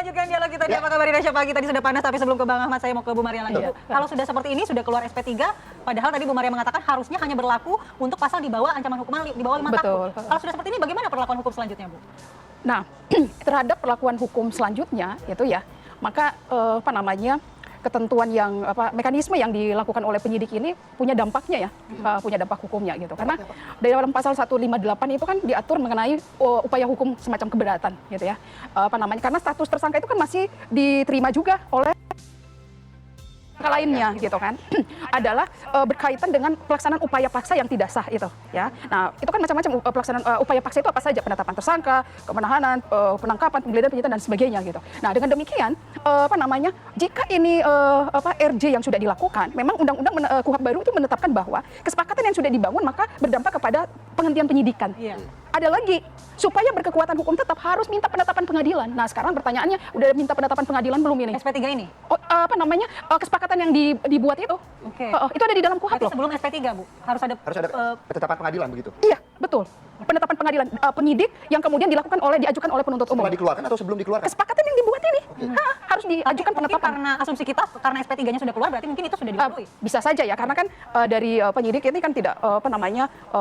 melanjutkan dialog kita di Apa Kabar Indonesia Pagi. Tadi sudah panas, tapi sebelum ke Bang Ahmad, saya mau ke Bu Maria lagi. Kalau sudah seperti ini, sudah keluar SP3, padahal tadi Bu Maria mengatakan harusnya hanya berlaku untuk pasal di bawah ancaman hukuman di bawah 5 tahun. Kalau sudah seperti ini, bagaimana perlakuan hukum selanjutnya, Bu? Nah, terhadap perlakuan hukum selanjutnya, itu ya, maka ketentuan yang mekanisme yang dilakukan oleh penyidik ini punya dampaknya ya, punya dampak hukumnya gitu. Karena dalam pasal 158 itu kan diatur mengenai upaya hukum semacam keberatan gitu ya. Karena status tersangka itu kan masih diterima juga oleh lainnya gitu kan, adalah berkaitan dengan pelaksanaan upaya paksa yang tidak sah itu ya. Nah, itu kan macam-macam pelaksanaan upaya paksa itu apa saja, penetapan tersangka, penahanan, penangkapan, penggeledahan, penyitaan dan sebagainya gitu. Nah, dengan demikian jika ini RJ yang sudah dilakukan, memang undang-undang KUHP baru itu menetapkan bahwa kesepakatan yang sudah dibangun maka berdampak kepada penghentian penyidikan. Ada lagi, supaya berkekuatan hukum tetap harus minta penetapan pengadilan. Nah, sekarang pertanyaannya, udah minta penetapan pengadilan belum ini? SP3 ini? Kesepakatan yang dibuat itu. Itu ada di dalam KUHP loh. Sebelum SP3, Bu, harus ada penetapan pengadilan begitu? Iya, betul. Penetapan pengadilan penyidik yang kemudian diajukan oleh penuntut umum. Setelah dikeluarkan atau sebelum dikeluarkan? Kesepakatan yang dibuat ini harus diajukan penetapan. Karena asumsi kita, karena SP3-nya sudah keluar, berarti mungkin itu sudah dilalui. Bisa saja ya, karena kan dari penyidik ini kan tidak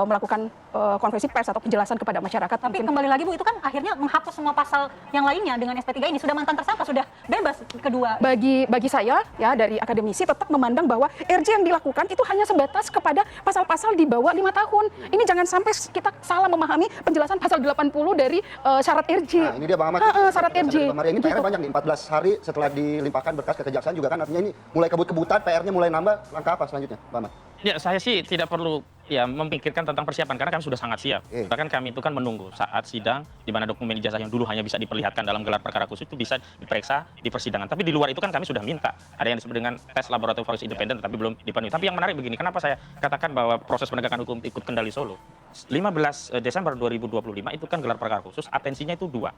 melakukan konferensi pers atau penjelasan kepada masyarakat. Tapi kembali lagi, Bu, itu kan akhirnya menghapus semua pasal yang lainnya dengan SP3 ini. Sudah mantan tersangka, sudah bebas kedua. Bagi saya ya, dari akademisi tetap memandang bahwa RJ yang dilakukan itu hanya sebatas kepada pasal-pasal di bawah 5 tahun. Ini jangan sampai kita salah memahami penjelasan pasal 80 dari syarat RJ. Nah, ini dia Bang Ahmad. Syarat RJ. Ini PR banyak nih, 14 hari setelah dilimpahkan berkas ke kejaksaan juga kan, artinya ini mulai kebut-kebutan, PR-nya mulai nambah. Langkah apa selanjutnya, Bang Ahmad? Ya, saya sih tidak perlu memikirkan tentang persiapan karena kami sudah sangat siap. Bahkan kami itu kan menunggu saat sidang di mana dokumen ijazah yang dulu hanya bisa diperlihatkan dalam gelar perkara khusus itu bisa diperiksa di persidangan. Tapi di luar itu kan kami sudah minta. Ada yang disebut dengan tes laboratorium forensik independen tapi belum dipenuhi. Tapi yang menarik begini, kenapa saya katakan bahwa proses penegakan hukum ikut kendali Solo? 15 Desember 2025 itu kan gelar perkara khusus, atensinya itu 2.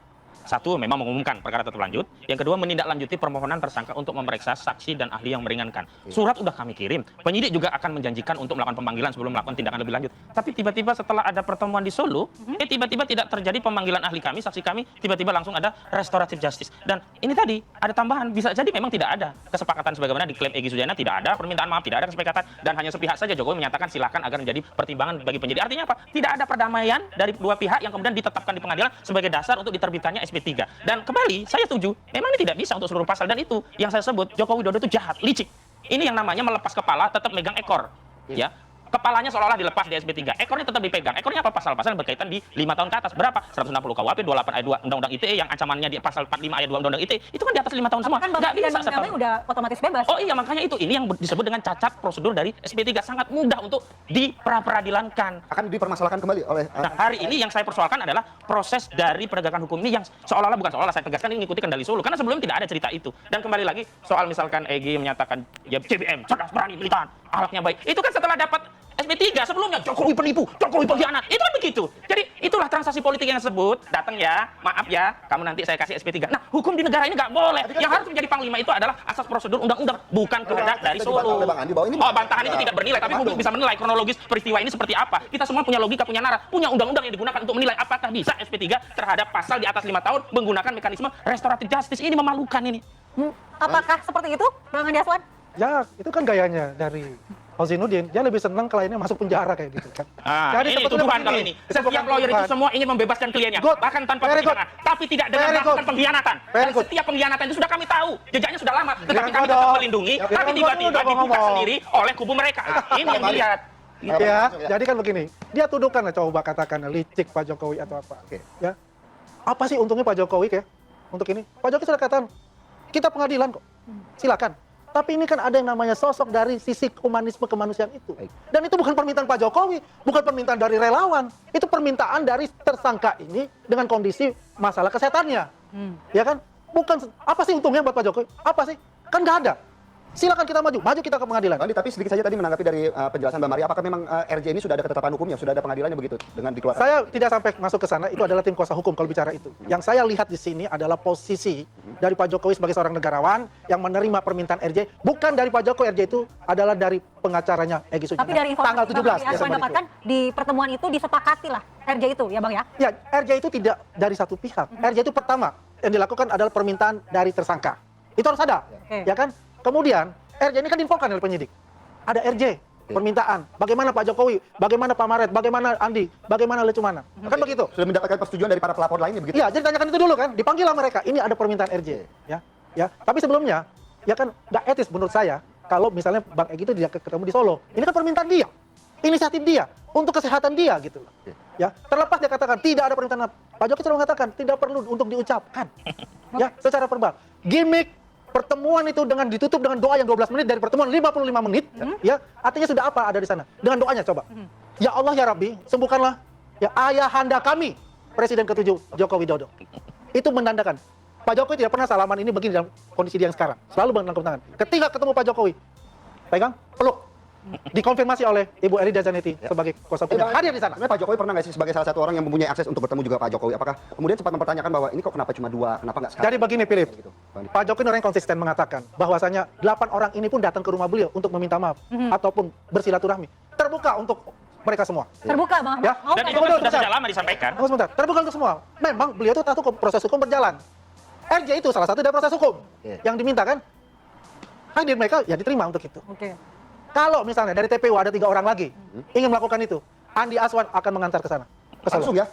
Satu, memang mengumumkan perkara tetap lanjut. Yang kedua, menindaklanjuti permohonan tersangka untuk memeriksa saksi dan ahli yang meringankan. Surat udah kami kirim. Penyidik juga akan menjanjikan untuk melakukan pemanggilan sebelum melakukan tindakan lebih lanjut. Tapi tiba-tiba setelah ada pertemuan di Solo, tiba-tiba tidak terjadi pemanggilan ahli kami, saksi kami, tiba-tiba langsung ada restoratif justice. Dan ini tadi, ada tambahan, bisa jadi memang tidak ada kesepakatan sebagaimana diklaim Egy Sujana, tidak ada permintaan maaf, tidak ada kesepakatan, dan hanya sepihak saja Jokowi menyatakan silakan agar menjadi pertimbangan bagi penyidik. Artinya apa? Tidak ada perdamaian dari dua pihak yang kemudian ditetapkan di pengadilan sebagai dasar untuk diterbitkannya SP3. Dan kembali, saya setuju, memang ini tidak bisa untuk seluruh pasal. Dan itu yang saya sebut, Joko Widodo itu jahat, licik. Ini yang namanya melepas kepala, tetap megang ekor. Ya, kepalanya seolah-olah dilepas di SP3, ekornya tetap dipegang. Ekornya apa? Pasal-pasal yang berkaitan di 5 tahun ke atas. Berapa? 160 KUHP, 28 ayat 2 Undang-Undang ITE yang ancamannya di pasal 45 ayat 2 Undang-Undang ITE. Itu kan di atas 5 tahun semua. Kan nggak bisa sekarang udah otomatis bebas. Oh iya, makanya itu. Ini yang disebut dengan cacat prosedur dari SP3. Sangat mudah untuk diperadilankan. Akan dipermasalahkan kembali oleh... Nah, hari ini yang saya persoalkan adalah proses dari penegakan hukum ini yang seolah-olah, bukan seolah-olah, saya tegaskan ini mengikuti kendali Solo. Karena sebelumnya tidak ada cerita itu. Dan kembali lagi, soal misalkan Egy menyatakan ya CBM, cerdas, berani, militan, akhlaknya baik. Itu kan setelah dapat SP3, sebelumnya Jokowi penipu, Jokowi pengkhianat. Itu kan begitu. Jadi itulah transaksi politik yang disebut. Datang ya, maaf ya, kamu nanti saya kasih SP3. Nah, hukum di negara ini nggak boleh. Yang harus menjadi panglima itu adalah asas prosedur undang-undang, bukan kehendak dari Solo. Bantahan itu tidak bernilai, tapi publik bisa menilai kronologis peristiwa ini seperti apa. Kita semua punya logika, punya nalar, punya undang-undang yang digunakan untuk menilai apakah bisa SP3 terhadap pasal di atas 5 tahun menggunakan mekanisme restoratif justice. Ini memalukan ini. Apakah seperti itu, Bang Andi Aswan? Ya, itu kan gayanya dari Hozinuddin, dia lebih senang kliennya masuk penjara kayak gitu kan. Jadi ini tuduhan kalau ini. Setiap lawyer itu semua ingin membebaskan kliennya, bahkan tanpa persidangan, tapi tidak dengan melakukan pengkhianatan. Dan setiap pengkhianatan itu sudah kami tahu, jejaknya sudah lama, tetapi kami tetap melindungi, tapi tiba-tiba dibuka sendiri oleh kubu mereka. Ini yang dilihat. Ya, jadi kan begini, dia tuduhkan, coba katakan licik Pak Jokowi atau apa. Ya, apa sih untungnya Pak Jokowi kayak untuk ini? Pak Jokowi sudah katakan, kita pengadilan kok, silakan. Tapi ini kan ada yang namanya sosok dari sisi humanisme kemanusiaan itu. Dan itu bukan permintaan Pak Jokowi, bukan permintaan dari relawan. Itu permintaan dari tersangka ini dengan kondisi masalah kesehatannya. Ya kan? Bukan, apa sih untungnya buat Pak Jokowi? Apa sih? Kan nggak ada. Silakan kita maju kita ke pengadilan. Tapi sedikit saja tadi menanggapi dari penjelasan Mbak Maria, apakah memang RJ ini sudah ada ketetapan hukumnya, sudah ada pengadilannya begitu dengan dikeluarkan? Saya tidak sampai masuk ke sana, itu adalah tim kuasa hukum kalau bicara itu. Yang saya lihat di sini adalah posisi dari Pak Jokowi sebagai seorang negarawan yang menerima permintaan RJ, bukan dari Pak Jokowi. RJ itu adalah dari pengacaranya Egy Sujana. Tapi dari informasi tanggal 17 yang saya dapatkan di pertemuan itu disepakati lah RJ itu ya Bang ya? Ya, RJ itu tidak dari satu pihak. RJ itu pertama, yang dilakukan adalah permintaan dari tersangka. Itu harus ada, Oke. ya kan? Kemudian RJ ini kan diinfokan oleh penyidik. Ada RJ, permintaan. Bagaimana Pak Jokowi, bagaimana Pak Maret, bagaimana Andi, bagaimana Lecumana. Kan begitu. Sudah mendapatkan persetujuan dari para pelapor lainnya begitu? Iya, jadi tanyakan itu dulu kan. Dipanggillah mereka. Ini ada permintaan RJ, ya. Ya. Tapi sebelumnya, ya kan nggak etis menurut saya kalau misalnya Bang Egy itu dia ketemu di Solo. Ini kan permintaan dia, inisiatif dia, untuk kesehatan dia gitu loh. Ya, terlepas dia katakan tidak ada permintaan. Pak Jokowi selalu mengatakan tidak perlu untuk diucapkan. Ya, secara verbal. Gimik pertemuan itu dengan ditutup dengan doa yang 12 menit dari pertemuan 55 menit, ya, artinya sudah apa ada di sana? Dengan doanya coba. Ya Allah ya Rabbi, sembuhkanlah ya ayahanda kami, Presiden ke-7 Joko Widodo. Itu menandakan Pak Jokowi tidak pernah salaman ini begini dalam kondisi dia yang sekarang. Selalu melangkap tangan. Ketika ketemu Pak Jokowi, pegang, peluk. Dikonfirmasi oleh Ibu Elida Zanetti sebagai kuasa hukum hadir di sana. Sebenarnya Pak Jokowi pernah nggak sih sebagai salah satu orang yang mempunyai akses untuk bertemu juga Pak Jokowi? Apakah kemudian sempat mempertanyakan bahwa ini kok kenapa cuma 2, kenapa nggak sekali? Jadi begini Philip, Gitu. Pak Jokowi orang yang konsisten mengatakan bahwasanya 8 orang ini pun datang ke rumah beliau untuk meminta maaf ataupun bersilaturahmi. Terbuka untuk mereka semua. Terbuka Bang Ahmad. Ya. Mau Dan nggak? itu kan Betul, sudah betul. sejak lama disampaikan. Tunggu sebentar, terbuka untuk semua. Memang beliau itu tahu proses hukum berjalan. RJ itu salah satu dari proses hukum yang diminta kan. Hadir mereka ya diterima untuk itu. Oke. Kalau misalnya dari TPU ada 3 orang lagi ingin melakukan itu, Andi Aswan akan mengantar ke sana. Ke Solo. Langsung ya?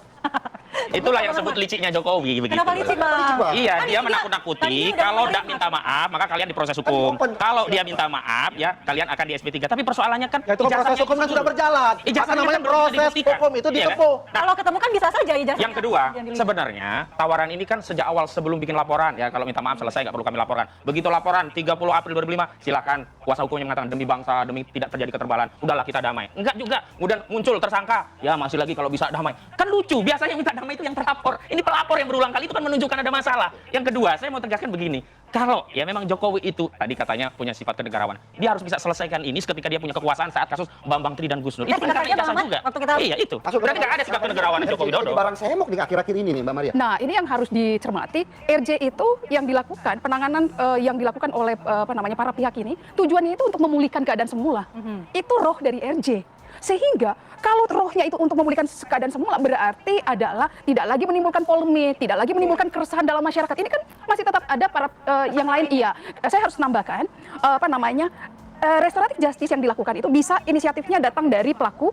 Itulah yang sebut liciknya Jokowi begitu. Kenapa licik Bang? Iya, Kan dia ini menakut-nakuti. tadi udah Kalau ngomongin tidak minta maaf, maka kalian diproses hukum. Kalau dia minta maaf, ya kalian akan di SP3. Tapi persoalannya kan Ya itu kan proses ijazahnya hukum kan itu sudah dulu. berjalan. Ijazahnya Maka namanya kan belum bisa proses dibuktikan. hukum itu Iya kan? ditempuh. Kalau ketemu kan bisa saja ijazah. Yang kedua, yang dilihat. sebenarnya tawaran ini kan sejak awal sebelum bikin laporan ya, kalau minta maaf selesai nggak perlu kami laporkan. Begitu laporan 30 April 2005, silakan kuasa hukumnya mengatakan demi bangsa, demi tidak terjadi keterbalan, udahlah kita damai. Enggak juga, kemudian muncul tersangka, ya masih lagi kalau bisa damai. Kan lucu, biasanya yang minta damai itu yang terlapor. Ini pelapor yang berulang kali itu kan menunjukkan ada masalah. Yang kedua, saya mau tegaskan begini. Kalau ya memang Jokowi itu tadi katanya punya sifat kenegarawan, dia harus bisa selesaikan ini ketika dia punya kekuasaan saat kasus Bambang Tri dan Gus Dur. Ya, Itu kan singkat karena saja, Bang ijazah Ahmad, juga. waktu kita- Iya itu. Berarti nggak ada sikap kenegarawan Joko Widodo. Jadi barang semok di akhir-akhir ini nih Mbak Maria. Nah, ini yang harus dicermati. RJ itu yang dilakukan, penanganan yang dilakukan oleh para pihak ini, tujuannya itu untuk memulihkan keadaan semula. Itu roh dari RJ. Sehingga kalau rohnya itu untuk memulihkan keadaan semula, berarti adalah tidak lagi menimbulkan polemik, tidak lagi menimbulkan keresahan dalam masyarakat. Ini kan masih tetap ada para yang lain. Iya, saya harus nambahkan restoratif justice yang dilakukan itu bisa inisiatifnya datang dari pelaku,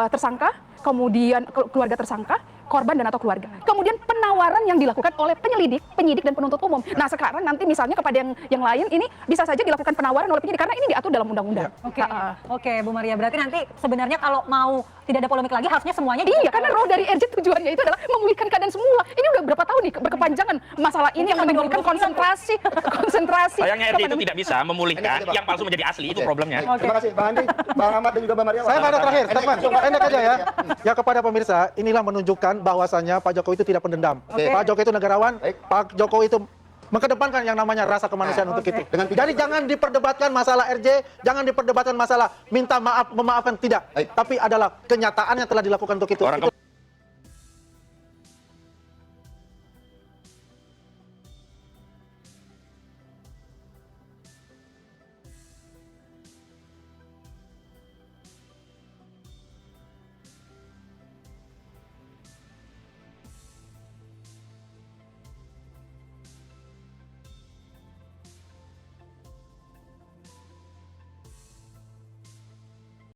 tersangka, kemudian keluarga tersangka, korban dan atau keluarga. Kemudian penawaran yang dilakukan oleh penyidik dan penuntut umum. Nah, sekarang nanti misalnya kepada yang lain ini bisa saja dilakukan penawaran oleh penyidik karena ini diatur dalam undang-undang. Oke. Oke, Bu Maria. Berarti nanti sebenarnya kalau mau tidak ada polemik lagi harusnya semuanya Iya, karena roh dari RJ tujuannya itu adalah memulihkan keadaan semula. Ini udah berapa tahun nih berkepanjangan masalah ini yang sampai menimbulkan 20 konsentrasi. Sayangnya RJ itu kepada- tidak bisa memulihkan yang palsu menjadi asli, itu problemnya. Oke. Terima kasih Bang Andi, Bang Ahmad dan juga Mbak Maria. Saya nggak ada terakhir, Pendek, teman. langsung. Pendek aja ya. Ya kepada pemirsa, inilah menunjukkan bahwasannya Pak Jokowi itu tidak pendendam. Oke. Pak Jokowi itu negarawan, Baik. Pak Jokowi itu mengedepankan yang namanya rasa kemanusiaan untuk itu. Dengan tiga- Jadi jangan diperdebatkan masalah RJ, jangan diperdebatkan masalah minta maaf, memaafkan, tidak. Baik. Tapi adalah kenyataan yang telah dilakukan untuk itu. Orang